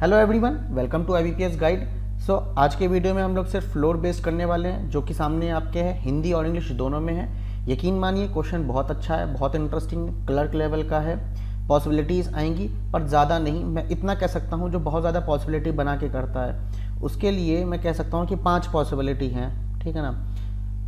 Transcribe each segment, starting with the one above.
Hello everyone, welcome to IBPS guide. So आज के video में हम लोग सिर्फ फ्लोर बेस्ड करने वाले हैं, जो कि सामने आपके है, हिंदी और इंग्लिश दोनों में है। यकीन मानिए क्वेश्चन बहुत अच्छा है, बहुत इंटरेस्टिंग क्लर्क लेवल का है। पॉसिबिलिटीज़ आएंगी पर ज़्यादा नहीं, मैं इतना कह सकता हूँ जो बहुत ज़्यादा पॉसिबिलिटी बना के करता है उसके लिए मैं कह सकता हूँ कि 5 पॉसिबिलिटी हैं, ठीक है ना।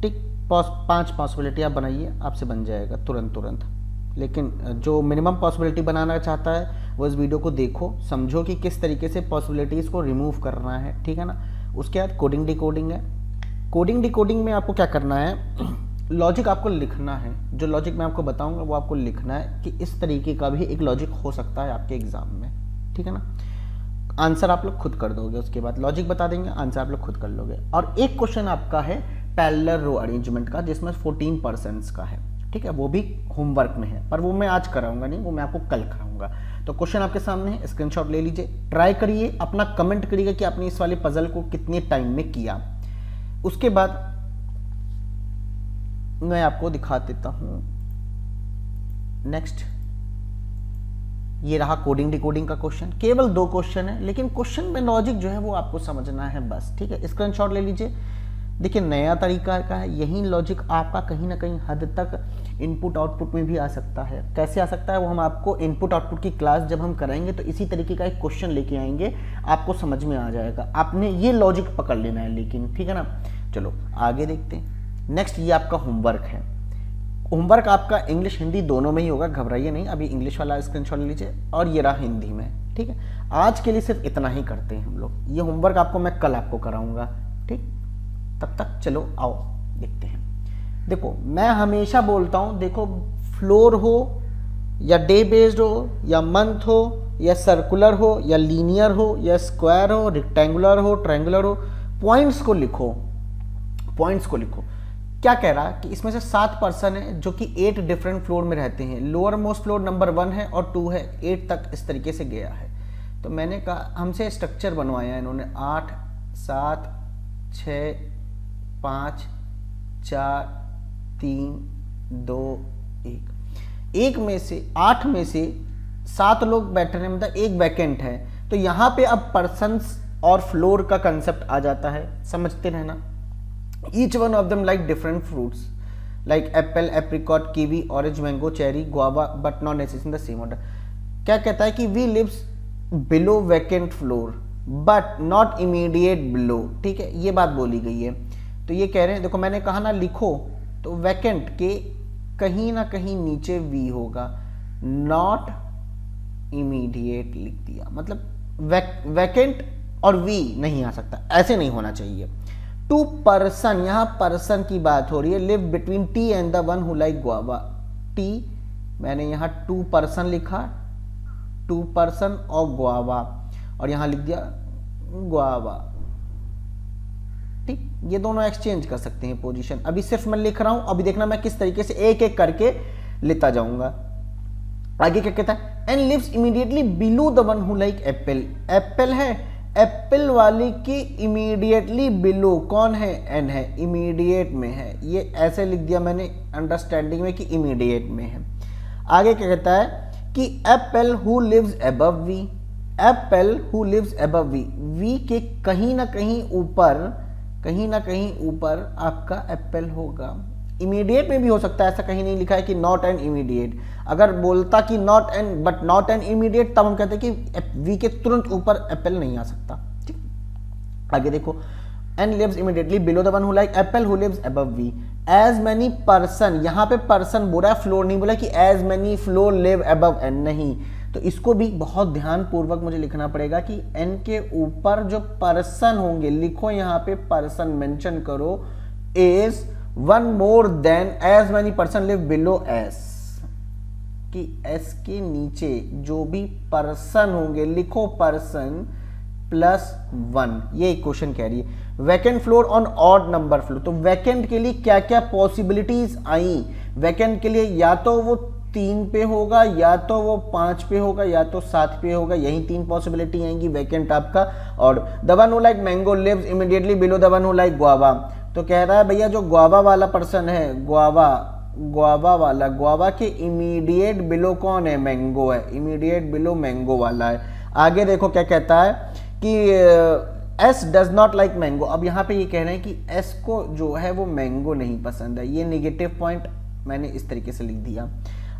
ठीक 5 पॉसिबिलिटी आप बनाइए, आपसे बन जाएगा तुरंत। लेकिन जो मिनिमम पॉसिबिलिटी बनाना चाहता है वो इस वीडियो को देखो, समझो कि किस तरीके से पॉसिबिलिटीज़ को रिमूव करना है, ठीक है ना। उसके बाद कोडिंग डिकोडिंग है। कोडिंग डिकोडिंग में आपको क्या करना है, लॉजिक आपको लिखना है। जो लॉजिक मैं आपको बताऊंगा वो आपको लिखना है कि इस तरीके का भी एक लॉजिक हो सकता है आपके एग्जाम में, ठीक है ना। आंसर आप लोग खुद कर दोगे, उसके बाद लॉजिक बता देंगे, आंसर आप लोग खुद कर लोगे। और एक क्वेश्चन आपका है पैरेलल रो अरेंजमेंट का, जिसमें 14% का है, ठीक है। वो भी होमवर्क में है, पर वो मैं आज कराऊंगा नहीं, वो मैं आपको कल कराऊंगा। तो क्वेश्चन आपके सामने है, स्क्रीनशॉट ले लीजिए, ट्राई करिए, अपना कमेंट करिएगा कि आपने इस वाले पजल को कितने टाइम में किया। उसके बाद मैं आपको दिखा देता हूं नेक्स्ट। ये रहा कोडिंग डिकोडिंग का क्वेश्चन, केवल 2 क्वेश्चन है, लेकिन क्वेश्चन में लॉजिक जो है वो आपको समझना है बस, ठीक है। स्क्रीनशॉट ले लीजिए। देखिए नया तरीका का है, यही लॉजिक आपका कहीं ना कहीं हद तक इनपुट आउटपुट में भी आ सकता है। कैसे आ सकता है वो हम आपको इनपुट आउटपुट की क्लास जब हम कराएंगे तो इसी तरीके का एक क्वेश्चन लेके आएंगे, आपको समझ में आ जाएगा। आपने ये लॉजिक पकड़ लेना है लेकिन, ठीक है ना। चलो आगे देखते हैं। नेक्स्ट ये आपका होमवर्क है। होमवर्क आपका इंग्लिश हिंदी दोनों में ही होगा, घबराइए नहीं। अभी इंग्लिश वाला स्क्रीनशॉट ले लीजिए और ये रहा हिंदी में, ठीक है। आज के लिए सिर्फ इतना ही करते हैं हम लोग। ये होमवर्क आपको मैं कल आपको कराऊंगा, ठीक। तब तक चलो आओ देखते हैं। देखो मैं हमेशा बोलता हूं, देखो फ्लोर हो या डे बेस्ड हो या मंथ हो या सर्कुलर हो या लीनियर हो या स्क्वायर हो, रेक्टेंगुलर हो, ट्रायंगुलर हो, पॉइंट्स को लिखो, पॉइंट्स को लिखो। क्या कह रहा कि इसमें से 7 पर्सन है जो कि 8 डिफरेंट फ्लोर में रहते हैं। लोअर मोस्ट फ्लोर नंबर 1 है और 2 है, 8 तक इस तरीके से गया है। तो मैंने कहा हमसे स्ट्रक्चर बनवाया इन्होंने, 8 7 6 5 4 3 2 1। एक में से 8 में से 7 लोग बैठे हैं, मतलब एक वैकेंट है। तो यहाँ पे अब पर्सन्स और फ्लोर का कंसेप्ट आ जाता है, समझते रहना। Each one of them like different fruits like apple, apricot, kiwi, orange, mango, cherry, guava, but not necessary in the same order. क्या कहता है कि V lives below vacant floor but not immediate below, ठीक है, ये बात बोली गई है। तो ये कह रहे हैं, देखो मैंने कहा ना लिखो, तो वैकेंट के कहीं ना कहीं नीचे वी होगा, नॉट इमीडिएट लिख दिया, मतलब वैकेंट और वी नहीं आ सकता, ऐसे नहीं होना चाहिए। 2 पर्सन, यहां पर्सन की बात हो रही है, live between T and the one who like guava. T मैंने यहां 2 पर्सन लिखा, 2 पर्सन और गुआवा, और यहां लिख दिया गुआवा, ठीक। ये दोनों एक्सचेंज कर सकते हैं पोजीशन। अभी सिर्फ मैं लिख रहा हूं, अभी देखना मैं किस तरीके से एक एक करके लेता जाऊंगा। आगे क्या कहता है, and lives immediately below the one who like apple. Apple है, एप्पल वाली की इमीडिएटली बिलो कौन है, एन है, इमीडिएट में है। ये ऐसे लिख दिया मैंने अंडरस्टैंडिंग में कि इमीडिएट में है। आगे क्या कहता है कि apple who lives above V, apple who lives above V, V के कहीं ना कहीं ऊपर आपका एप्पल होगा। इमीडिएट में भी हो सकता है, ऐसा कहीं नहीं लिखा है कि नॉट एन इमीडिएट। अगर बोलता कि not an but not an immediate, तब हम कहते हैं कि वी के तुरंत ऊपर एप्पल नहीं आ सकता, ठीक। आगे देखो, N lives immediately below the one who like apple who lives above V. As many person, यहां पे पर्सन बोला है, फ्लोर नहीं बोला कि as many floor live above N, नहीं। तो इसको भी बहुत ध्यान पूर्वक मुझे लिखना पड़ेगा कि एन के ऊपर जो पर्सन होंगे, लिखो यहां पे पर्सन मेंशन करो, is 1 more than as many person live below S, कि एस के नीचे जो भी पर्सन होंगे लिखो पर्सन +1। ये क्वेश्चन कह रही है vacant floor on odd number floor. तो वैकेंट के लिए क्या क्या पॉसिबिलिटीज आई, वैकेंट के लिए या तो वो 3 पे होगा, या तो वो 5 पे होगा, या तो 7 पे होगा। यही 3 पॉसिबिलिटी आएंगी वैकेंट आपका। और the one who like mango lives immediately below the one who like guava. तो कह रहा है भैया जो गुआवा वाला पर्सन है, गुआवा के इमीडिएट बिलो कौन है, मैंगो है, इमीडिएट बिलो मैंगो वाला है। आगे देखो क्या कहता है कि S does not like mango. अब यहाँ पे ये कह रहे हैं कि एस को जो है वो मैंगो नहीं पसंद है, ये नेगेटिव पॉइंट मैंने इस तरीके से लिख दिया।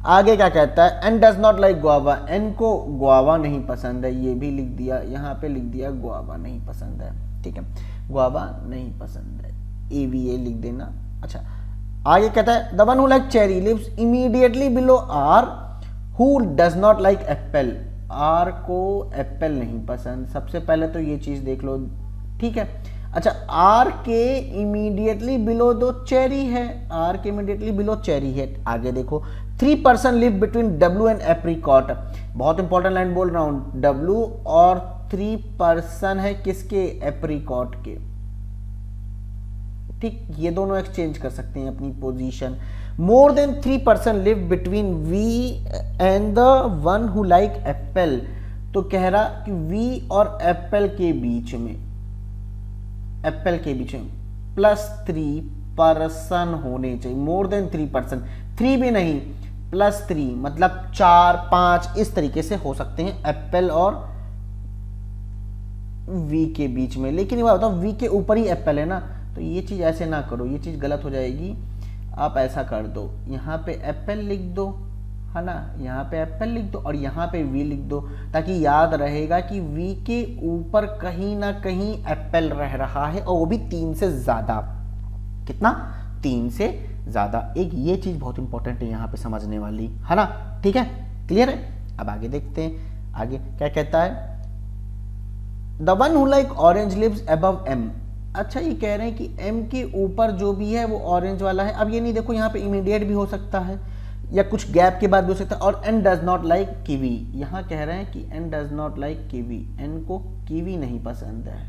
आगे क्या कहता है, N does not like guava, N को गुआवा नहीं पसंद है, ये भी लिख दिया, यहाँ पे लिख दिया गुआवा नहीं पसंद है, ठीक है, गुआवा नहीं पसंद है, AVA लिख देना। अच्छा आगे कहता है the one who like cherry lives immediately below R who does not like apple, R को एप्पल नहीं पसंद, सबसे पहले तो ये चीज देख लो, ठीक है। अच्छा आर के इमीडिएटली बिलो दो चेरी है, आर के इमीडिएटली बिलो चेरी है। आगे देखो 3 person live between W and apricot, बहुत इंपॉर्टेंट लाइन बोल रहा हूं, डब्ल्यू और 3 पर्सन है किसके, एप्रिकॉट के, ठीक, ये दोनों एक्सचेंज कर सकते हैं अपनी position. More than 3 person live between V and the one who like apple, तो कह रहा कि वी और एप्पल के बीच में, एप्पल के बीच में +3 पर्सन होने चाहिए, मोर देन 3 पर्सन, 3 भी नहीं +3 मतलब 4 5 इस तरीके से हो सकते हैं एप्पल और वी के बीच में। लेकिन ये बताओ वी के ऊपर ही एप्पल है ना, तो ये चीज ऐसे ना करो, ये चीज गलत हो जाएगी। आप ऐसा कर दो, यहाँ पे एप्पल लिख दो, है ना, यहाँ पे एप्पल लिख दो और यहाँ पे वी लिख दो, ताकि याद रहेगा कि वी के ऊपर कहीं ना कहीं एप्पल रह रहा है और वो भी 3 से ज्यादा। कितना, 3 से ज्यादा। एक ये चीज बहुत इंपॉर्टेंट है यहाँ पे समझने वाली, है ना, ठीक है, क्लियर है। अब आगे देखते हैं, आगे क्या कहता है, the one who like orange lives above M. अच्छा ये कह रहे हैं कि एम के ऊपर जो भी है वो ऑरेंज वाला है। अब ये नहीं देखो, यहाँ पे इमीडिएट भी हो सकता है या कुछ गैप के बाद भी हो सकता है। और N does not like kiwi, यहाँ कह रहे हैं कि N does not like kiwi, N को कीवी नहीं पसंद है।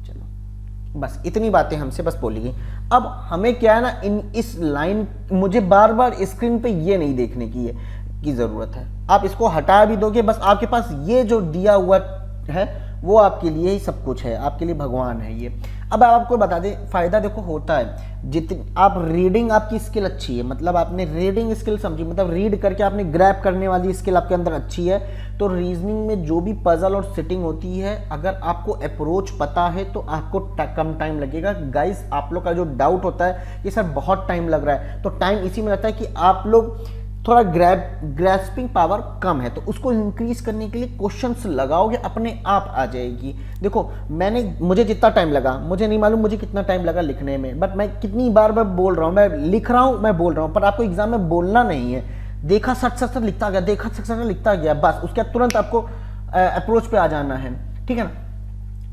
चलो बस इतनी बातें हमसे बस बोली गई। अब हमें क्या है ना, इस लाइन मुझे बार बार स्क्रीन पे ये नहीं देखने की जरूरत है। आप इसको हटा भी दोगे, बस आपके पास ये जो दिया हुआ है वो आपके लिए ही सब कुछ है, आपके लिए भगवान है ये। अब आपको बता दें फायदा देखो होता है, जितनी आप रीडिंग, आपकी स्किल अच्छी है, मतलब आपने रीडिंग स्किल समझी, मतलब रीड करके आपने ग्रैब करने वाली स्किल आपके अंदर अच्छी है, तो रीजनिंग में जो भी पजल और सिटिंग होती है, अगर आपको अप्रोच पता है तो आपको कम टाइम लगेगा। गाइस आप लोग का जो डाउट होता है कि सर बहुत टाइम लग रहा है, तो टाइम इसी में लगता है कि आप लोग थोड़ा ग्रैस्पिंग पावर कम है, तो उसको इंक्रीज करने के लिए क्वेश्चंस लगाओगे, अपने आप आ जाएगी। देखो मुझे जितना टाइम लगा, मुझे नहीं मालूम मुझे कितना टाइम लगा लिखने में, बट मैं कितनी बार मैं बोल रहा हूँ, मैं लिख रहा हूँ, मैं बोल रहा हूँ, पर आपको एग्जाम में बोलना नहीं है। देखा सट लिखता गया, देखा सट लिखता गया, बस उसके बाद तुरंत आपको अप्रोच पे आ जाना है, ठीक है ना।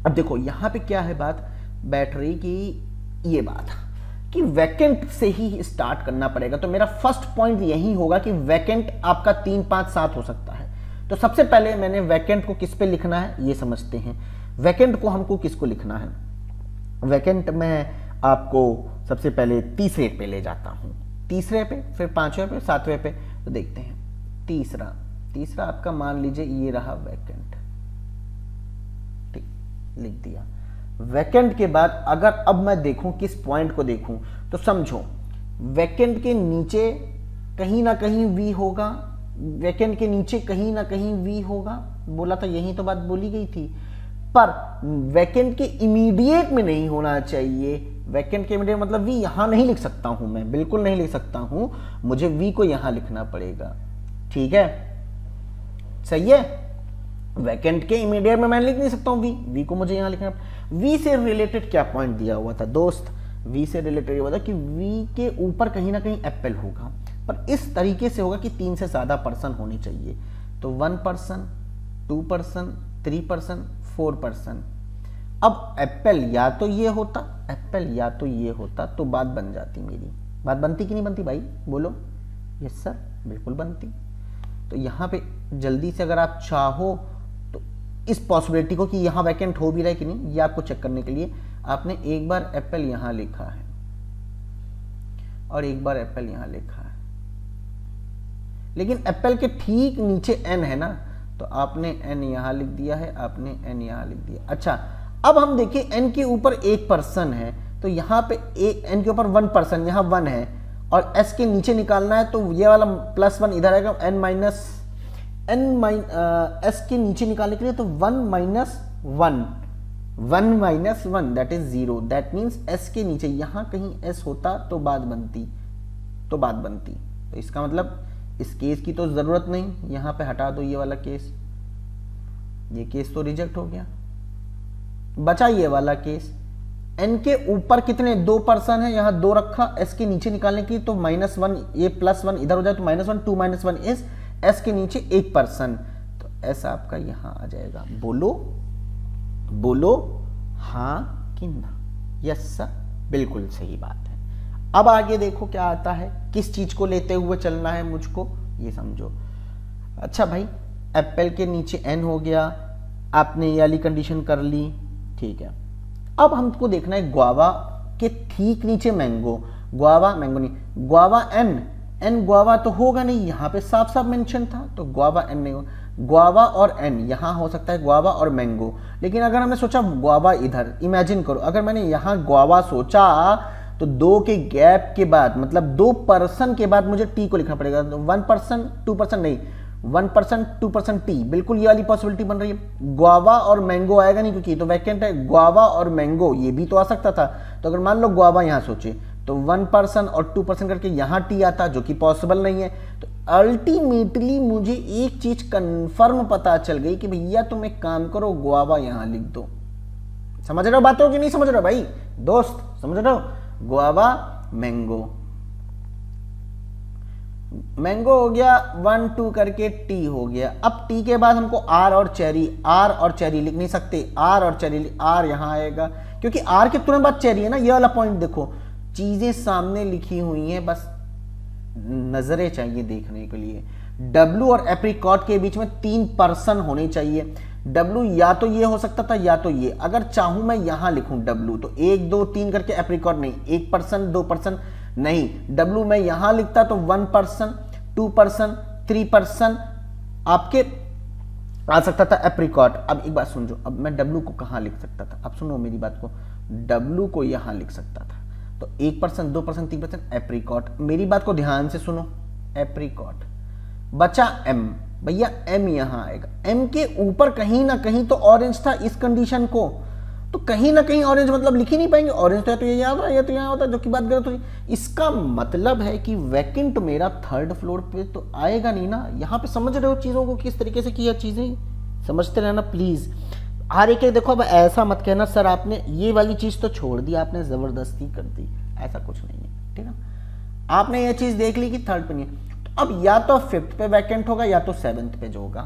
अब देखो यहाँ पे क्या है बात बैठ रही कि ये बात कि वैकेंट से ही स्टार्ट करना पड़ेगा। तो मेरा फर्स्ट पॉइंट यही होगा कि वैकेंट आपका 3 5 7 हो सकता है। तो सबसे पहले मैंने वैकेंट को किस पे लिखना है ये समझते हैं। वैकेंट को हमको किसको लिखना है, वैकेंट में आपको सबसे पहले तीसरे पे ले जाता हूं, तीसरे पे, फिर 5वें पे, 7वें पे। तो देखते हैं तीसरा आपका मान लीजिए ये रहा वैकेंट, ठीक, लिख दिया। वैकेंट के बाद अगर अब मैं देखूं किस पॉइंट को देखूं, तो समझो वैकेंट के नीचे कहीं ना कहीं वी होगा, वैकेंट के नीचे कहीं ना कहीं वी होगा, बोला था यही तो बात बोली गई थी। पर वैकेंट के इमीडिएट में नहीं होना चाहिए। वैकेंट के इमीडिएट मतलब वी यहां नहीं लिख सकता हूं, मैं बिल्कुल नहीं लिख सकता हूं, मुझे वी को यहां लिखना पड़ेगा, ठीक है, सही है। वैकेंट के इमीडिएट में मैं लिख नहीं सकता हूं वी को मुझे यहां लिखना। वी से रिलेटेड क्या पॉइंट दिया हुआ था दोस्त, वी से रिलेटेड हुआ था कि वी के ऊपर कहीं ना कहीं एप्पल होगा, पर इस तरीके से होगा कि 3 से ज्यादा पर्सन होने चाहिए। तो 1 पर्सन, 2 पर्सन, 3 पर्सन, 4 पर्सन। अब एप्पल या तो ये होता, एप्पल या तो ये होता, तो बात बन जाती, मेरी बात बनती कि नहीं बनती भाई, बोलो। यस सर, बिल्कुल बनती। तो यहाँ पे जल्दी से अगर आप चाहो तो इस पॉसिबिलिटी को कि यहाँ वैकेंट हो भी रहा है कि नहीं, ये आपको चेक करने के लिए आपने एक बार एप्पल यहाँ लिखा है और एक बार एप्पल यहाँ लिखा है, लेकिन एप्पल के ठीक नीचे एन है ना, तो आपने एन यहाँ लिख दिया है, आपने एन यहाँ लिख दिया। अच्छा अब हम देखिए एन के ऊपर 1 पर्सन है, तो यहाँ पे एन के ऊपर 1 पर्सन, यहाँ 1 है, और एस के नीचे निकालना है, तो ये वाला +1 इधर आएगा, n एस के नीचे निकालने के लिए, तो 1 minus 1, 1 minus 1 that is 0, that means S के नीचे यहां कहीं एस होता तो बात बनती, तो इसका मतलब इस केस की तो जरूरत नहीं, यहां पे हटा दो ये वाला केस, ये केस तो रिजेक्ट हो गया, बचा ये वाला केस। एन के ऊपर कितने 2% है, यहां 2 रखा, एस के नीचे निकालने की तो -1, ये +1 इधर हो जाए तो -1, 2 - 1 इज एस के नीचे 1%, तो एस आपका यहां आ जाएगा। बोलो हाँ कि ना? यस सर, बिल्कुल सही बात है। अब आगे देखो क्या आता है, किस चीज को लेते हुए चलना है मुझको, ये समझो। अच्छा भाई, एप्पल के नीचे एन हो गया, आपने ये वाली कंडीशन कर ली, ठीक है। अब हमको देखना है ग्वावा के ठीक नीचे मैंगो, ग्वावा मैंगो नहीं, ग्वावा एन ग्वावा तो होगा नहीं, यहां पे साफ साफ मेंशन था, तो ग्वावा एन नहीं होगा, ग्वावा और एन यहां हो सकता है, ग्वावा और मैंगो। लेकिन अगर हमने सोचा ग्वावा इधर, इमेजिन करो अगर मैंने यहां ग्वावा सोचा तो 2 के गैप के बाद, मतलब 2% के बाद मुझे टी को लिखना पड़ेगा, तो 1% 2% नहीं, 1% 2% टी, बिल्कुल ये वाली पॉसिबिलिटी बन रही है। ग्वावा और मैंगो आएगा नहीं क्योंकि तो वैकेंट है, ग्वावा और मैंगो ये भी तो आ सकता था। तो अगर मान लो ग्वावा यहां सोचे तो 1% और 2% करके यहां टी आता, जो कि पॉसिबल नहीं है। तो अल्टीमेटली मुझे एक चीज कंफर्म पता चल गई कि भैया तुम एक काम करो, ग्वावा यहां लिख दो। समझ रहे हो बातों की नहीं समझ रहे हो भाई दोस्त, समझ रहे हो? ग्वावा मैंगो हो गया, 1 2 करके टी हो गया। अब टी के बाद हमको आर और चेरी लिख नहीं सकते, आर यहां आएगा क्योंकि आर के तुरंत बाद चेरी है ना। ये वाला पॉइंट देखो, चीजें सामने लिखी हुई हैं, बस नजरें चाहिए देखने के लिए। डब्लू और एप्रिकॉट के बीच में 3% होने चाहिए। डब्लू या तो ये हो सकता था या तो ये, अगर चाहूं मैं यहां लिखूं डब्लू तो 1 2 3 करके, एप्रिकॉट नहीं, 1% 2% नहीं, डब्लू मैं यहां लिखता तो 1% 2% 3% आपके आ सकता था एप्रिकॉट। अब एक बात सुन, अब मैं डब्लू को कहां लिख सकता था, अब सुनो मेरी बात को, डब्लू को यहां लिख सकता था, तो 1% 2% 3% एप्रिकॉट। मेरी बात को ध्यान से सुनो, एप्रिकॉट बचा एम, भैया एम यहां आएगा, एम के ऊपर कहीं ना कहीं तो ऑरेंज था इस कंडीशन को, तो कहीं ना कहीं ऑरेंज मतलब लिख ही नहीं पाएंगे, ऑरेंज तो ये याद है, ये तो यहाँ होता है, जो कि बात गलत हुई। इसका मतलब है कि वैकेंट मेरा 3rd फ्लोर पे तो आएगा नहीं ना। यहाँ पे समझ रहे हो चीजों को किस तरीके से किया, चीजें समझते रहना प्लीज। हर एक देखो, अब ऐसा मत कहना सर आपने ये वाली चीज तो छोड़ दी, आपने जबरदस्ती कर दी, ऐसा कुछ नहीं है, ठीक है। आपने ये चीज देख ली कि 3rd पे नहीं है, तो अब या तो 5th पे वैकेंट होगा या तो 7th पे जो होगा,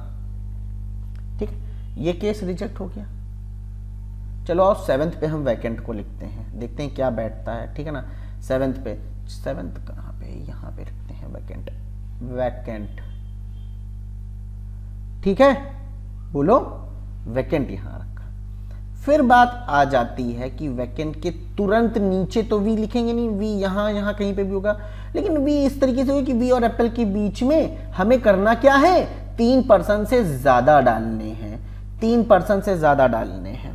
ठीक है। ये केस रिजेक्ट हो गया। चलो और 7th पे हम वैकेंट को लिखते हैं, देखते हैं क्या बैठता है, ठीक है ना। 7th पे, 7th कहाँ पे, यहाँ पे लिखते हैं वैकेंट, ठीक है। बोलो वैकेंट यहां रखा। फिर बात आ जाती है कि वैकेंट के तुरंत नीचे तो वी लिखेंगे नहीं, वी यहां कहीं पे भी होगा, लेकिन वी इस तरीके से हो कि वी और एप्पल के बीच में हमें करना क्या है, 3% से ज्यादा डालने हैं, 3% से ज्यादा डालने हैं।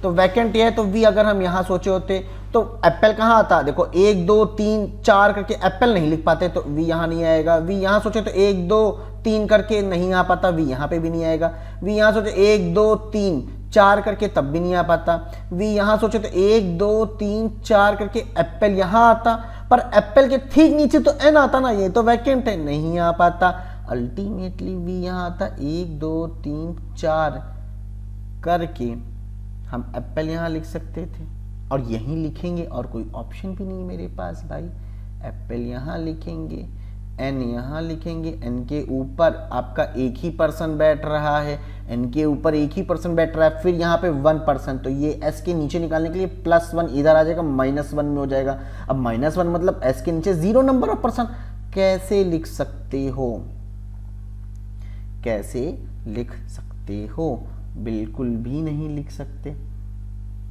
तो वैकेंट ये है, तो वी अगर हम यहां सोचे होते तो एप्पल कहां आता, देखो 1 2 3 4 करके एप्पल नहीं लिख पाते, तो वी यहां नहीं आएगा। वी यहां सोचे तो 1 2 3 करके नहीं आ पाता, वी यहां पे भी नहीं आएगा। वी यहां सोचे 1 2 3 4 करके तब भी नहीं आ पाता। वी यहां सोचे तो 1 2 3 4 करके एप्पल यहां आता, पर एप्पल के ठीक नीचे तो एन आता ना, ये तो वैकेंट है, नहीं आ पाता। अल्टीमेटली वी यहां आता 1 2 3 4 करके हम एप्पल यहां लिख सकते थे और यहीं लिखेंगे, और कोई ऑप्शन भी नहीं मेरे पास भाई। एप्पल यहां लिखेंगे, एन यहां लिखेंगे, एन के ऊपर आपका एक ही पर्सन बैठ रहा है, एन के ऊपर एक ही पर्सन बैठ रहा है, फिर यहाँ पे 1%, तो ये एस के नीचे निकालने के लिए +1 इधर आ जाएगा, -1 में हो जाएगा। अब -1 मतलब एस के नीचे 0 नंबर ऑफ पर्सन, कैसे लिख सकते हो, कैसे लिख सकते हो? बिल्कुल भी नहीं लिख सकते,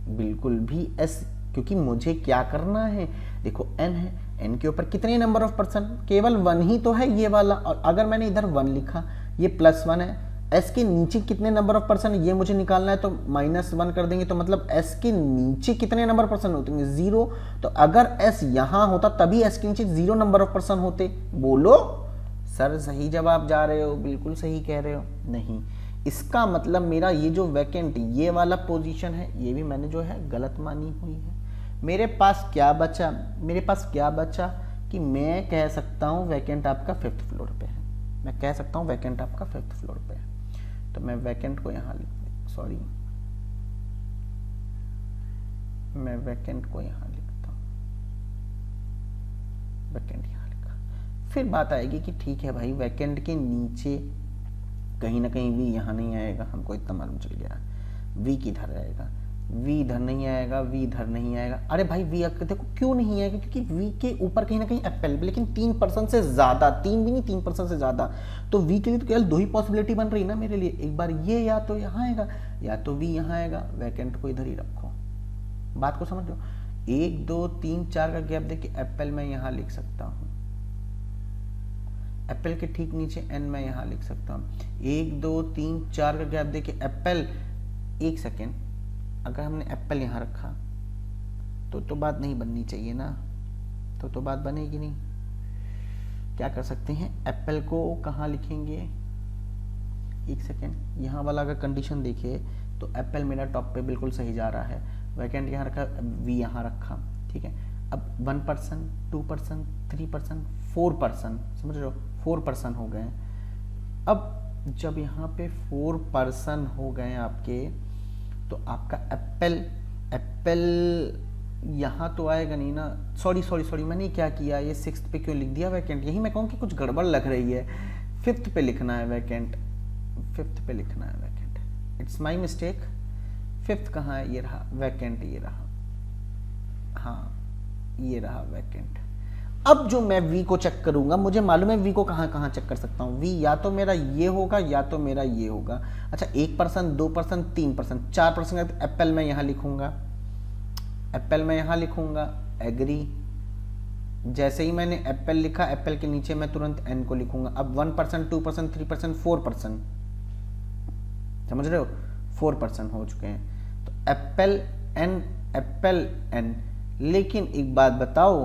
बिल्कुल भी एस, क्योंकि मुझे क्या करना है, देखो एन है, एन के ऊपर कितने नंबर ऑफ पर्सन, केवल 1 ही तो है ये वाला, और अगर मैंने इधर 1 लिखा, ये +1 है, एस के नीचे कितने नंबर ऑफ पर्सन ये मुझे निकालना है, तो -1 कर देंगे, तो मतलब एस के नीचे कितने नंबर ऑफ पर्सन होते हैं, 0। तो अगर एस यहां होता तभी एस के नीचे 0 नंबर ऑफ पर्सन होते। बोलो सर सही जवाब जा रहे हो, बिल्कुल सही कह रहे हो। नहीं, इसका मतलब मेरा ये जो वैकेंट ये वाला पोजीशन है ये भी मैंने जो है गलत मानी हुई है। मेरे पास क्या बचा, मेरे पास क्या बचा कि मैं कह सकता हूँ वैकेंट आपका 5th फ्लोर पे है, मैं कह सकता हूँ वैकेंट आपका 5th फ्लोर पे है। तो मैं वैकेंट को यहाँ सॉरी मैं वैकेंट को यहाँ लिखता हूँ, वैकेंट यहाँ लिखा। फिर बात आएगी कि ठीक है भाई वैकेंट के नीचे कहीं ना कहीं वी यहाँ नहीं आएगा, हमको इतना मालूम चल गया। वी किधर आएगा, वी इधर नहीं आएगा, वी इधर नहीं आएगा। अरे भाई वी देखो क्यों नहीं आएगा, क्योंकि वी के ऊपर कहीं ना कहीं एप्पल, लेकिन 3% से ज्यादा, 3 भी नहीं 3% से ज्यादा, तो वी के लिए तो केवल 2 ही पॉसिबिलिटी बन रही ना मेरे लिए। एक बार ये या तो यहाँ आएगा या तो वी यहाँ आएगा। वैकेंट को इधर ही रखो, बात को समझ लो। 1 2 3 4 का गैप देख के एप्पल मैं यहाँ लिख सकता हूँ, एप्पल के ठीक नीचे एन मैं यहाँ लिख सकता हूँ। 1 2 3 4 का गैप देके एप्पल, एक सेकेंड, अगर हमने एप्पल यहाँ रखा तो बात नहीं बननी चाहिए ना, तो बात बनेगी नहीं। क्या कर सकते हैं, एप्पल को कहाँ लिखेंगे, एक सेकेंड, यहाँ वाला अगर कंडीशन देखिए तो एप्पल मेरा टॉप पे बिल्कुल सही जा रहा है। वैकेंट यहाँ रखा, वी यहाँ रखा, ठीक है। अब 1%, 2%, 3%, 4%, समझ रहे हो, 4% हो गए। अब जब यहाँ पे 4% हो गए आपके, तो आपका एप्पल यहाँ तो आएगा नहीं ना। सॉरी मैंने क्या किया, ये 6th पे क्यों लिख दिया वैकेंट, यही मैं कहूँ कि कुछ गड़बड़ लग रही है। 5th पे लिखना है वैकेंट, 5th पे लिखना है vacant, it's my mistake. 5th कहाँ है, ये रहा वैकेंट, ये रहा, हाँ ये रहा वैकेंट। अब जो मैं वी को चेक करूंगा, मुझे मालूम है वी को कहाँ चेक कर सकता हूँ। वी या तो मेरा ये होगा या तो मेरा ये होगा। अच्छा 1%, 2%, 3%, 4% का एप्पल मैं यहाँ लिखूंगा, एप्पल मैं यहाँ लिखूंगा, एग्री। जैसे ही मैंने एप्पल लिखा, एप्पल के नीचे मैं तुरंत एन को लिखूंगा। अब 1%, 2%, 3%, 4%, समझ रहे हो, 4% हो चुके हैं। तो एप्पल एन। लेकिन एक बात बताओ,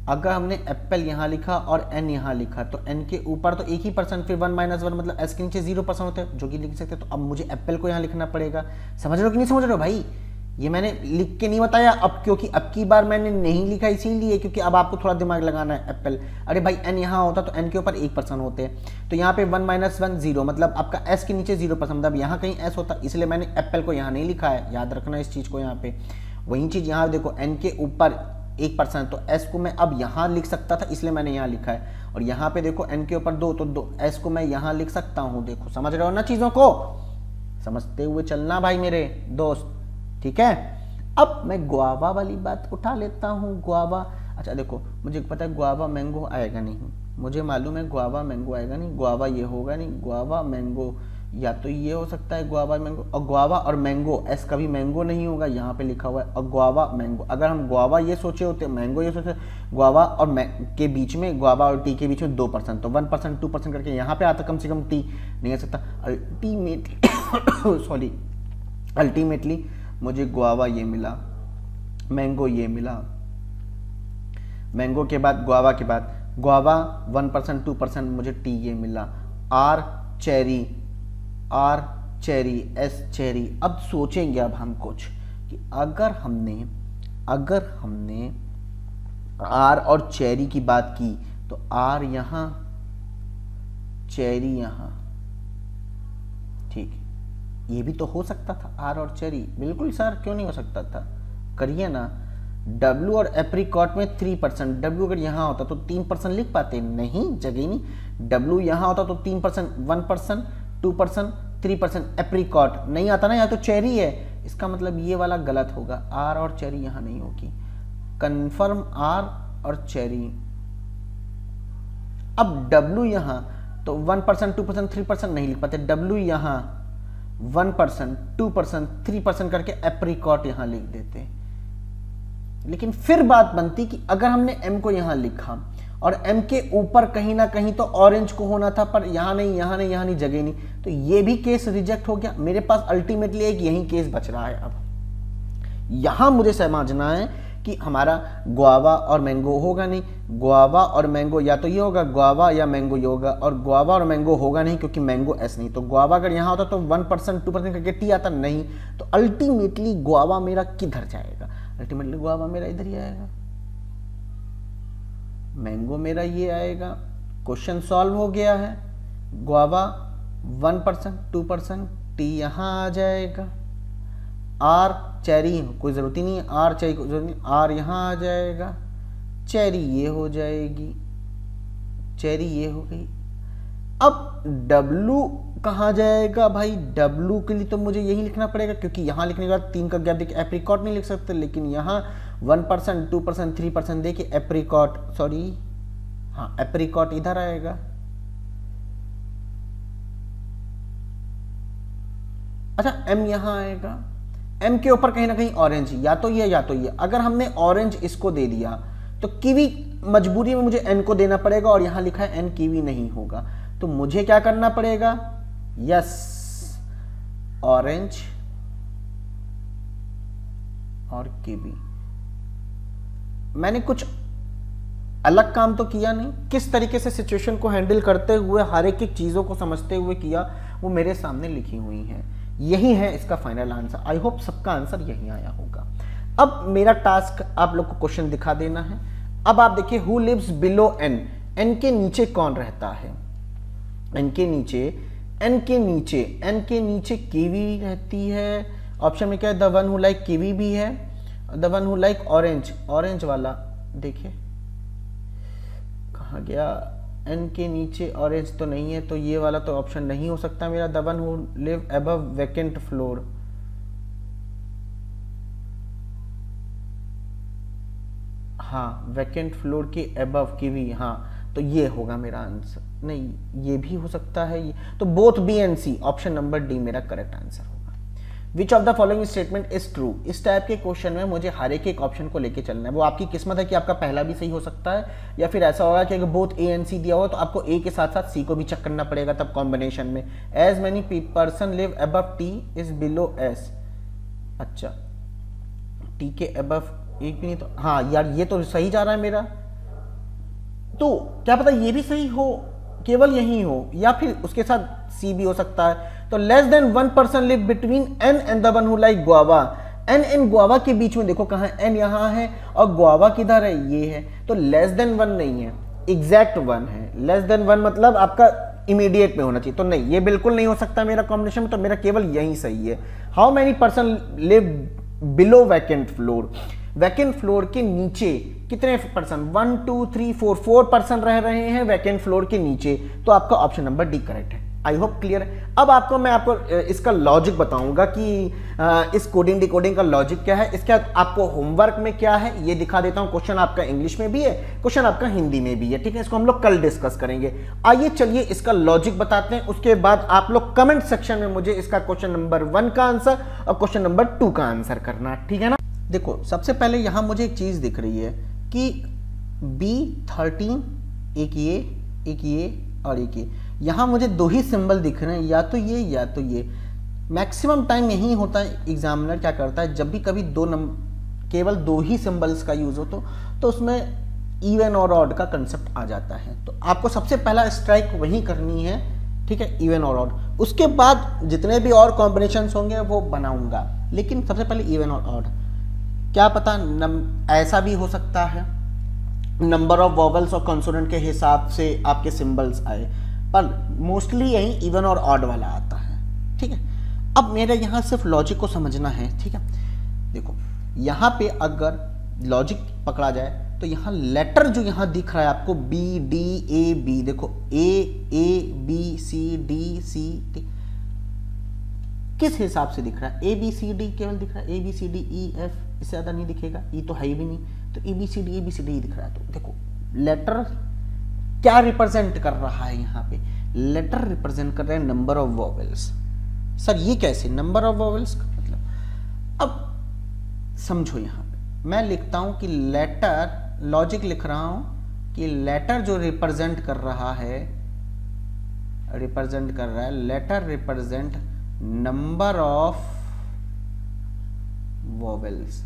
अगर हमने एप्पल यहाँ लिखा और एन यहाँ लिखा, तो एन के ऊपर तो 1 ही %, फिर 1 - 1 मतलब एस के नीचे 0% होता है, जो कि लिख सकते हैं। तो अब मुझे एप्पल को यहाँ लिखना पड़ेगा। समझ रहे हो कि नहीं समझ रहे हो भाई, ये मैंने लिख के नहीं बताया अब, क्योंकि अब की बार मैंने नहीं लिखा इसीलिए, क्योंकि अब आपको थोड़ा दिमाग लगाना है। एप्पल, अरे भाई एन यहाँ होता तो एन के ऊपर 1% होते हैं, तो यहाँ पे 1 - 1 0 मतलब आपका एस के नीचे 0%, मतलब यहाँ कहीं एस होता, इसलिए मैंने एप्पल को यहाँ नहीं लिखा है। याद रखना इस चीज को यहाँ पे। वही चीज यहाँ देखो, एन के ऊपर 1%, तो एस को मैं अब यहाँ लिख सकता था, इसलिए मैंने यहाँ लिखा है। और यहाँ पे देखो एन के ऊपर 2, तो 2 एस को मैं यहाँ लिख सकता हूँ। देखो समझ रहे हो ना चीजों को, समझते हुए चलना भाई मेरे दोस्त, ठीक है। अब मैं गुआवा वाली बात उठा लेता हूँ, गुआवा। अच्छा देखो, मुझे पता है गुआवा मैंगो आएगा नहीं, मुझे मालूम है गुआवा मैंगो आएगा नहीं, गुआवा ये होगा नहीं, गुआवा मैंगो या तो ये हो सकता है गुआवा मैंगो, और गुआवा और मैंगो, एस कभी मैंगो नहीं होगा, यहाँ पे लिखा हुआ है, और गुआवा मैंगो। अगर हम गुआवा ये सोचे होते, मैंगो ये सोचे, गुआवा और के बीच में, गुआवा और टी के बीच में 2%, तो 1%, 2% करके यहाँ पे आता, कम से कम टी नहीं आ सकता। अल्टीमेटली सॉरी, अल्टीमेटली मुझे गुआवा ये मिला, मैंगो ये मिला, मैंगो के बाद गुआवा के बाद गुआवा 1%, 2% मुझे टी ये मिला, आर चेरी, एस चेरी। अब सोचेंगे अब हम कुछ कि अगर हमने आर और चेरी की बात की, तो आर यहाँ, चेरी यहाँ, ठीक, ये भी तो हो सकता था, आर और चेरी। बिल्कुल सर, क्यों नहीं हो सकता था, करिए ना। डब्ल्यू और एप्रिकॉट में 3%, डब्ल्यू अगर यहाँ होता तो 3% लिख पाते, नहीं, जगह नहीं। डब्ल्यू यहाँ होता तो 3%, 1%, 2%, 3%, एप्रिकॉट नहीं आता ना, यहाँ तो चेरी है, इसका मतलब ये वाला गलत होगा, आर और चेरी यहाँ नहीं होगी। कंफर्म आर और चेरी। अब डब्ल्यू यहाँ तो 1%, 2%, 3% नहीं लिख पाते, डब्ल्यू यहाँ 1%, 2%, 3% करके एप्रिकॉट यहाँ लिख देते। लेकिन फिर बात बनती कि अगर हमने एम को यहाँ लिखा और एम के ऊपर कहीं ना कहीं तो ऑरेंज को होना था, पर यहाँ नहीं, यहाँ नहीं, यहाँ नहीं, जगह नहीं, तो ये भी केस रिजेक्ट हो गया। मेरे पास अल्टीमेटली एक यही केस बच रहा है। अब यहां मुझे समझना है कि हमारा गुआवा और मैंगो होगा नहीं, गुआवा और मैंगो या तो ये होगा गुआवा या मैंगो ये होगा, और गुआवा और मैंगो होगा नहीं क्योंकि मैंगो एस नहीं। तो गुआवा अगर यहाँ होता तो 1% 2% करके टी आता नहीं, तो अल्टीमेटली गुआवा मेरा किधर जाएगा, अल्टीमेटली गुआवा मेरा इधर ही आएगा, मैंगो मेरा ये आएगा। क्वेश्चन सॉल्व हो गया है। गुआवा 1% 2%, टी यहाँ आ जाएगा, आर चेरी कोई ज़रूरत ही नहीं है, आर चेरी कोई ज़रूरत नहीं, आर यहाँ आ जाएगा, चेरी ये हो जाएगी, चेरी ये हो गई। अब डब्लू कहाँ जाएगा भाई, डब्लू के लिए तो मुझे यही लिखना पड़ेगा क्योंकि यहाँ लिखने के बाद 3 का गैप देखिए एप्रिकॉट नहीं लिख सकते, लेकिन यहाँ 1% 2% 3% देखिए एप्रिकॉट, सॉरी हाँ एप्रिकॉट इधर आएगा। अच्छा एम यहाँ आएगा, एम के ऊपर कहीं ना कहीं ऑरेंज, या तो ये या तो ये। अगर हमने ऑरेंज इसको दे दिया तो कीवी मजबूरी में मुझे एन को देना पड़ेगा, और यहां लिखा है एन कीवी नहीं होगा, तो मुझे क्या करना पड़ेगा, यस ऑरेंज और कीवी। मैंने कुछ अलग काम तो किया नहीं, किस तरीके से सिचुएशन को हैंडल करते हुए हर एक चीजों को समझते हुए किया वो मेरे सामने लिखी हुई है। यही है इसका फाइनल आंसर। आई होप सबका आंसर यही आया होगा। अब मेरा टास्क आप लोग को क्वेश्चन दिखा देना है। अब आप देखिए who lives below N, N के नीचे कौन रहता है, एन के नीचे, एन के नीचे, एन के नीचे कीवी रहती है। ऑप्शन में क्या है, the one who like kiwi भी है, the one who like orange, orange वाला देखिए कहाँ गया, एन के नीचे ऑरेंज तो नहीं है, तो ये वाला तो ऑप्शन नहीं हो सकता मेरा, the one who live above vacant floor. हाँ वैकेंट फ्लोर के अबव कीवी, हाँ तो ये होगा मेरा आंसर। नहीं ये भी हो सकता है, ये तो both B and C, option number D मेरा करेक्ट आंसर होगा। Which of the following statement is true, इस टाइप के क्वेश्चन में मुझे हर एक ऑप्शन को लेके चलना है। वो आपकी किस्मत है कि आपका पहला भी सही हो सकता है, या फिर ऐसा होगा कि अगर बोथ ए एंड सी दिया हो तो आपको ए के साथ साथ सी को भी चेक करना पड़ेगा तब कॉम्बिनेशन में। As many person live above T is below S, अच्छा टी के अबव एक भी नहीं, तो हाँ यार ये तो सही जा रहा है मेरा, तो क्या पता ये भी सही हो, केवल यही हो, या फिर उसके साथ सी भी हो सकता है। तो less than 1% live between N and the one who like guava, N and guava के बीच में देखो कहाँ है, एन यहाँ है और गुआवा किधर है, ये है, तो लेस देन 1 नहीं है, एग्जैक्ट 1 है। लेस देन 1 मतलब आपका इमीडिएट में होना चाहिए, तो नहीं ये बिल्कुल नहीं हो सकता मेरा कॉम्बिनेशन में, तो मेरा केवल यही सही है। How many person live below vacant floor, vacant floor के नीचे कितने पर्सन, 1 2 3 4 पर्सन रह रहे हैं वैकेंट फ्लोर के नीचे, तो आपका ऑप्शन नंबर डी करेक्ट है। आई होप क्लियर है। अब आपको मैं आपको इसका लॉजिक बताऊंगा कि इस कोडिंग डिकोडिंग का लॉजिक क्या है, इसके बाद आपको होमवर्क में क्या है ये दिखा देता हूं। क्वेश्चन आपका इंग्लिश में भी है, क्वेश्चन आपका हिंदी में भी है, ठीक है, इसको हम लोग कल डिस्कस करेंगे। आइए चलिए इसका लॉजिक बताते हैं, उसके बाद आप लोग कमेंट सेक्शन में मुझे इसका क्वेश्चन नंबर 1 का आंसर और क्वेश्चन नंबर 2 का आंसर करना, ठीक है ना। देखो सबसे पहले यहां मुझे एक चीज दिख रही है कि B13 एक ये और एक ये, यहाँ मुझे 2 ही सिंबल दिख रहे हैं, या तो ये या तो ये। मैक्सिमम टाइम यही होता है, एग्जामिनर क्या करता है जब भी कभी केवल 2 ही सिंबल्स का यूज हो तो उसमें इवन और ऑड का कंसेप्ट आ जाता है। तो आपको सबसे पहला स्ट्राइक वही करनी है, ठीक है, इवन और ऑड। उसके बाद जितने भी और कॉम्बिनेशंस होंगे वो बनाऊंगा, लेकिन सबसे पहले इवन और ऑड। क्या पता ऐसा भी हो सकता है नंबर ऑफ वॉवल्स और कॉन्सोनेंट के हिसाब से आपके सिंबल्स आए, पर मोस्टली यही इवन और ऑड वाला आता है, ठीक है। अब मेरे यहाँ सिर्फ लॉजिक को समझना है, ठीक है। देखो यहाँ पे अगर लॉजिक पकड़ा जाए तो यहाँ लेटर जो यहाँ दिख रहा है आपको बी डी ए बी, देखो A B C D C T, किस हिसाब से दिख रहा है, ए बी सी डी केवल दिख रहा है, A B C D E F, इससे ज्यादा नहीं दिखेगा, ई तो है ही भी नहीं, तो ए बी सी डी दिख रहा है। तो देखो लेटर क्या रिप्रेजेंट कर रहा है, यहाँ पे लेटर रिप्रेजेंट कर रहे हैं नंबर ऑफ वॉवेल्स। सर ये कैसे नंबर ऑफ वॉवेल्स का मतलब, अब समझो यहाँ पे मैं लिखता हूं कि लेटर, लॉजिक लिख रहा हूं कि लेटर जो रिप्रेजेंट कर रहा है, letter represent number of vowels.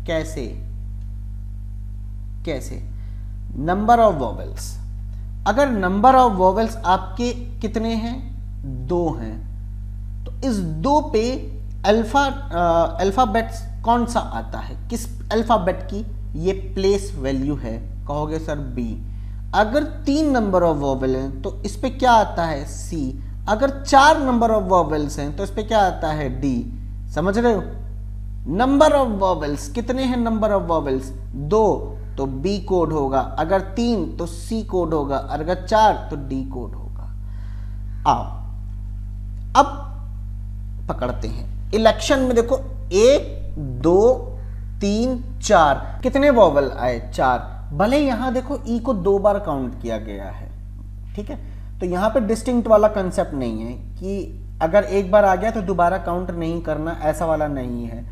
कैसे, कैसे? नंबर ऑफ वॉवेल्स, अगर नंबर ऑफ वॉवेल्स आपके कितने हैं? 2 हैं, तो इस 2 पे अल्फाबेट कौन सा आता है? किस अल्फाबेट की ये प्लेस वैल्यू है? कहोगे सर बी। अगर 3 नंबर ऑफ वॉवेल हैं तो इस पे क्या आता है? सी। अगर 4 नंबर ऑफ वॉवेल्स हैं तो इस पे क्या आता है? डी। समझ रहे हो? नंबर ऑफ वॉवेल्स कितने हैं? नंबर ऑफ वॉवेल्स 2, तो बी कोड होगा। अगर 3 तो सी कोड होगा, अगर 4 तो डी कोड होगा। आओ अब पकड़ते हैं। इलेक्शन में देखो 1 2 3 4 कितने वॉवेल आए? 4। भले यहां देखो ई को 2 बार काउंट किया गया है, ठीक है, तो यहां पे डिस्टिंक्ट वाला कंसेप्ट नहीं है कि अगर एक बार आ गया तो दोबारा काउंट नहीं करना, ऐसा वाला नहीं है।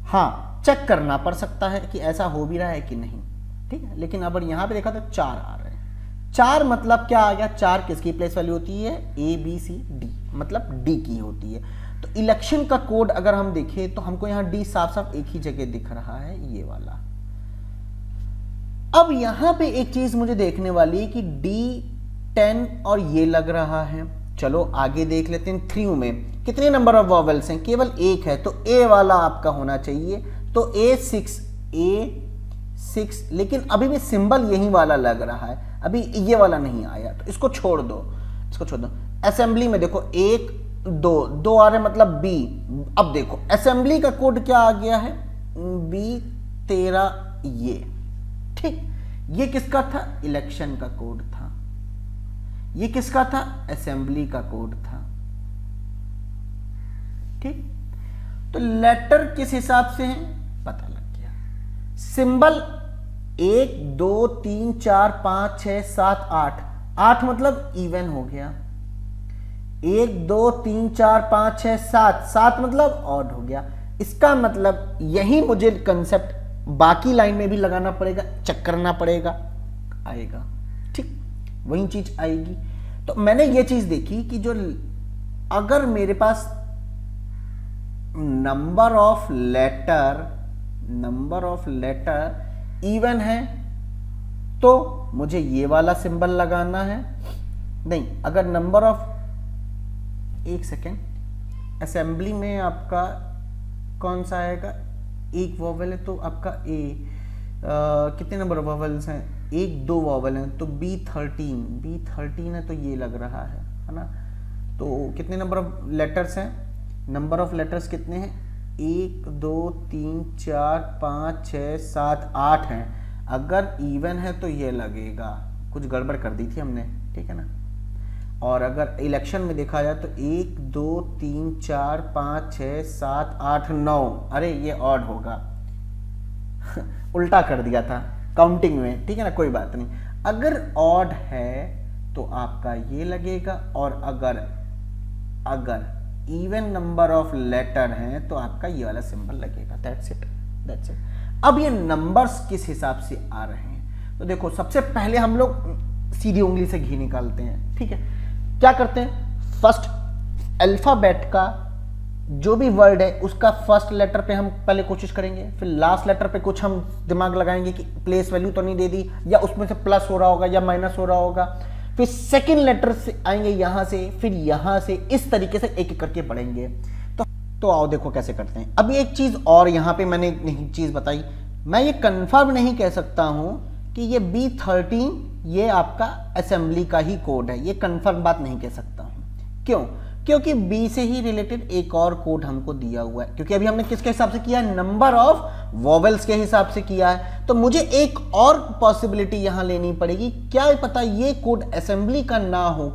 हाँ, चेक करना पड़ सकता है कि ऐसा हो भी रहा है कि नहीं, ठीक है, लेकिन अगर यहां पे देखा तो 4 आ रहे हैं। 4 मतलब क्या आ गया? 4 किसकी प्लेस वैल्यू होती है? ए बी सी डी, मतलब डी की होती है। तो इलेक्शन का कोड अगर हम देखें तो हमको यहां डी साफ साफ एक ही जगह दिख रहा है, ये वाला। अब यहां पे एक चीज मुझे देखने वाली है कि D10 और ये लग रहा है। चलो आगे देख लेते हैं। 3 में कितने नंबर ऑफ वॉवेल्स हैं? केवल 1 है, तो ए वाला आपका होना चाहिए, तो A6, लेकिन अभी भी सिंबल यही वाला लग रहा है, अभी ये वाला नहीं आया, तो इसको छोड़ दो, इसको छोड़ दो। असेंबली में देखो 1 2 आ रहे मतलब बी। अब देखो असेंबली का कोड क्या आ गया है? B13 ये, ठीक। ये किसका था? इलेक्शन का कोड था। ये किसका था? असेंबली का कोड था, ठीक। तो लेटर किस हिसाब से है पता लग गया। सिंबल 1 2 3 4 5 6 7 8, 8 मतलब इवन हो गया। 1 2 3 4 5 6 7, 7 मतलब ऑड हो गया। इसका मतलब यही मुझे कंसेप्ट बाकी लाइन में भी लगाना पड़ेगा, चेक करना पड़ेगा, आएगा, ठीक, वही चीज आएगी। तो मैंने ये चीज देखी कि जो अगर मेरे पास नंबर ऑफ लेटर इवन है तो मुझे ये वाला सिंबल लगाना है। नहीं, अगर नंबर ऑफ, एक सेकेंड, असेंबली में आपका कौन सा आएगा? एक वॉवेल है तो आपका ए, कितने नंबर ऑफ वॉवेल्स हैं? 1 2 वॉवेल हैं, तो B13 है, तो ये लग रहा है ना। तो कितने नंबर ऑफ लेटर्स हैं? नंबर ऑफ लेटर्स कितने हैं? 1 2 3 4 5 6 7 8 हैं। अगर इवन है तो ये लगेगा, कुछ गड़बड़ कर दी थी हमने, ठीक है ना। और अगर इलेक्शन में देखा जाए तो 1 2 3 4 5 6 7 8 9, अरे ये ऑड होगा उल्टा कर दिया था काउंटिंग में, ठीक है ना, कोई बात नहीं। अगर ऑड है तो आपका ये लगेगा, और अगर इवन नंबर ऑफ लेटर हैं तो आपका ये वाला सिंबल लगेगा। That's it. अब ये नंबर्स किस हिसाब से आ रहे हैं? तो देखो, सबसे पहले हम लोग सीधी उंगली से घी निकालते हैं, ठीक है। क्या करते हैं? फर्स्ट अल्फाबेट का जो भी वर्ड है उसका फर्स्ट लेटर पे हम पहले कोशिश करेंगे, फिर लास्ट लेटर पे कुछ हम दिमाग लगाएंगे कि प्लेस वैल्यू तो नहीं दे दी, या उसमें से प्लस हो रहा होगा या माइनस हो रहा होगा। फिर सेकंड लेटर से आएंगे यहां से, फिर यहां से, इस तरीके से एक एक करके बढ़ेंगे। तो आओ देखो कैसे करते हैं। अभी एक चीज और यहां पे मैंने नहीं चीज बताई, मैं ये कंफर्म नहीं कह सकता हूं कि ये B13 ये आपका असेंबली का ही कोड है, ये कंफर्म बात नहीं कह सकता हूं। क्यों? क्योंकि B से ही रिलेटेड एक और कोड हमको दिया हुआ है, क्योंकि अभी हमने किसके हिसाब से किया है? नंबर ऑफ वॉवेल्स के हिसाब से किया है। तो मुझे एक और पॉसिबिलिटी यहां लेनी पड़ेगी, क्या पता ये कोड असेंबली का ना हो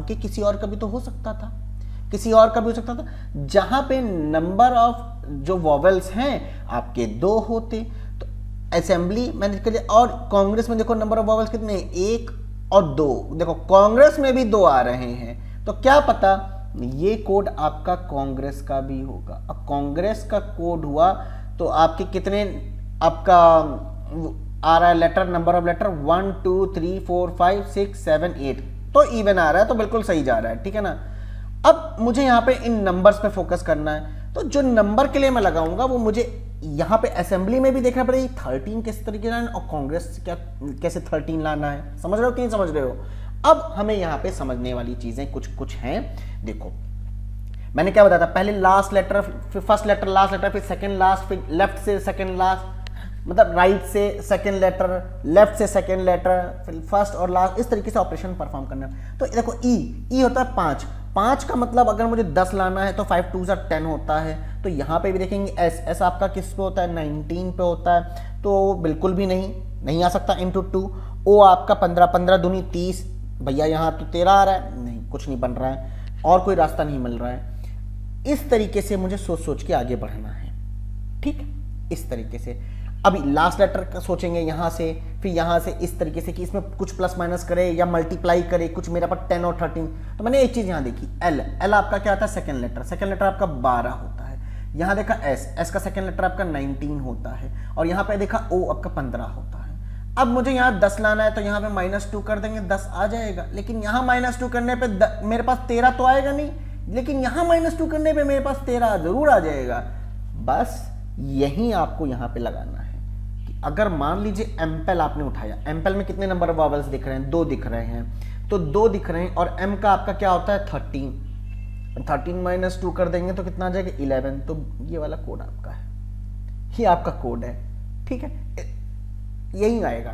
के किसी और का भी तो हो सकता था, किसी और का भी हो सकता था, जहां पे नंबर ऑफ जो वॉवेल्स हैं आपके 2 होते। तो असेंबली मैंने कर दिया। और कांग्रेस में देखो नंबर ऑफ वॉवेल्स कितने? 1 और 2, देखो कांग्रेस में भी 2 आ रहे हैं, तो क्या पता ये कोड आपका कांग्रेस का भी होगा। अब कांग्रेस का कोड हुआ तो आपके कितने आपका आ रहा है लेटर, नंबर ऑफ लेटर 1 2 3 4 5 6 7 8, तो इवन आ रहा है, तो बिल्कुल सही जा रहा है, ठीक है ना। अब मुझे यहाँ पे इन नंबर्स पे फोकस करना है, तो जो नंबर के लिए मैं लगाऊंगा वो मुझे यहाँ पे असेंबली में भी देखना पड़ेगा 13 किस तरीके से लाना है और कांग्रेस क्या कैसे 13 लाना है, समझ रहे हो कि नहीं समझ रहे हो। अब हमें यहाँ पे समझने वाली चीजें कुछ कुछ हैं। देखो मैंने क्या बताया था, पहले लास्ट लेटर, फिर फर्स्ट लेटर लास्ट लेटर, फिर सेकंड लास्ट, फिर लेफ्ट से सेकंड लास्ट, मतलब राइट से सेकंड लेटर, लेफ्ट से सेकंड लेटर, फिर फर्स्ट और लास्ट, इस तरीके से ऑपरेशन परफॉर्म करना है। तो देखो ई होता है 5, 5 का मतलब अगर मुझे 10 लाना है तो 5 2 10 होता है। तो यहाँ पे भी देखेंगे एस आपका किस पे होता है, 19 पे होता है, तो बिल्कुल भी नहीं आ सकता इंटू 2। ओ आपका 15 15 दूनी 30, भैया यहाँ तो 13 आ रहा है, नहीं कुछ नहीं बन रहा है, और कोई रास्ता नहीं मिल रहा है। इस तरीके से मुझे सोच सोच के आगे बढ़ना है, ठीक, इस तरीके से। अभी लास्ट लेटर का सोचेंगे यहाँ से, फिर यहाँ से इस तरीके से कि इसमें कुछ प्लस माइनस करे या मल्टीप्लाई करे, कुछ मेरा पास 10 और 13। तो मैंने एक चीज यहाँ देखी, एल आपका क्या आता है, सेकंड लेटर आपका 12 होता है। यहाँ देखा एस का सेकंड लेटर आपका 19 होता है, और यहाँ पे देखा ओ आपका 15 होता है। अब मुझे यहाँ 10 लाना है तो यहाँ पे -2 कर देंगे, 10 आ जाएगा। लेकिन यहाँ -2 करने पे मेरे पास 13 तो आएगा नहीं, लेकिन यहाँ -2 करने पे मेरे पास 13 जरूर आ जाएगा। बस यही आपको यहाँ पे लगाना है कि अगर मान लीजिए एम्पल आपने उठाया, एम्पल में कितने नंबर वॉवेल्स दिख रहे हैं, 2 दिख रहे हैं, तो 2 दिख रहे हैं, और एम का आपका क्या होता है 13 -2 कर देंगे तो कितना आ जाएगा 11। तो ये वाला कोड आपका है, ये आपका कोड है, ठीक है, यही आएगा,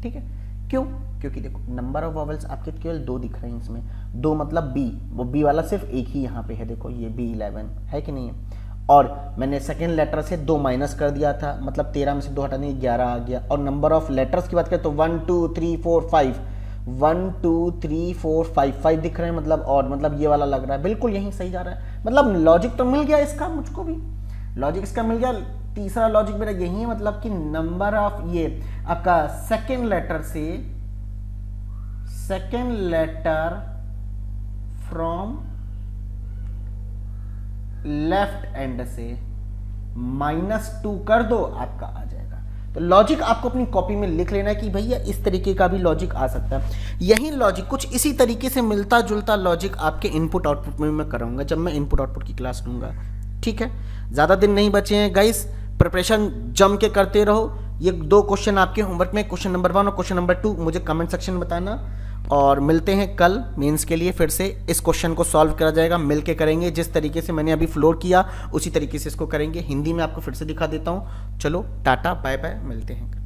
ठीक है। क्यों? क्योंकि देखो नंबर ऑफ वॉवेल्स आपके केवल 2 दिख रहे हैं इसमें, 2 मतलब बी, वो बी वाला सिर्फ एक ही यहाँ पे है, देखो ये B11 है कि नहीं है। और मैंने सेकेंड लेटर से 2 माइनस कर दिया था, मतलब 13 में से 2 हटा दिए 11 आ गया। और नंबर ऑफ लेटर्स की बात करें तो 1 2 3 4 5, 1 2 3 4 5 दिख रहे हैं, मतलब ये वाला लग रहा है, बिल्कुल यही सही जा रहा है। मतलब लॉजिक तो मिल गया इसका, मुझको भी लॉजिक इसका मिल गया। तीसरा लॉजिक मेरा यही है, मतलब कि नंबर ऑफ ये आपका सेकेंड लेटर से, second letter from left end से -2 कर दो, आपका आ जाएगा। तो लॉजिक आपको अपनी कॉपी में लिख लेना है कि भैया इस तरीके का भी लॉजिक आ सकता है। यही लॉजिक कुछ इसी तरीके से मिलता जुलता लॉजिक आपके इनपुट आउटपुट में मैं कराऊंगा जब मैं इनपुट आउटपुट की क्लास लूंगा, ठीक है। ज़्यादा दिन नहीं बचे हैं गाइस, प्रिपरेशन जम के करते रहो। ये 2 क्वेश्चन आपके होमवर्क में, क्वेश्चन नंबर 1 और क्वेश्चन नंबर 2, मुझे कमेंट सेक्शन में बताना। और मिलते हैं कल मेंस के लिए, फिर से इस क्वेश्चन को सॉल्व करा जाएगा, मिलके करेंगे। जिस तरीके से मैंने अभी फ्लोर किया उसी तरीके से इसको करेंगे। हिंदी में आपको फिर से दिखा देता हूँ। चलो टाटा बाय बाय, मिलते हैं।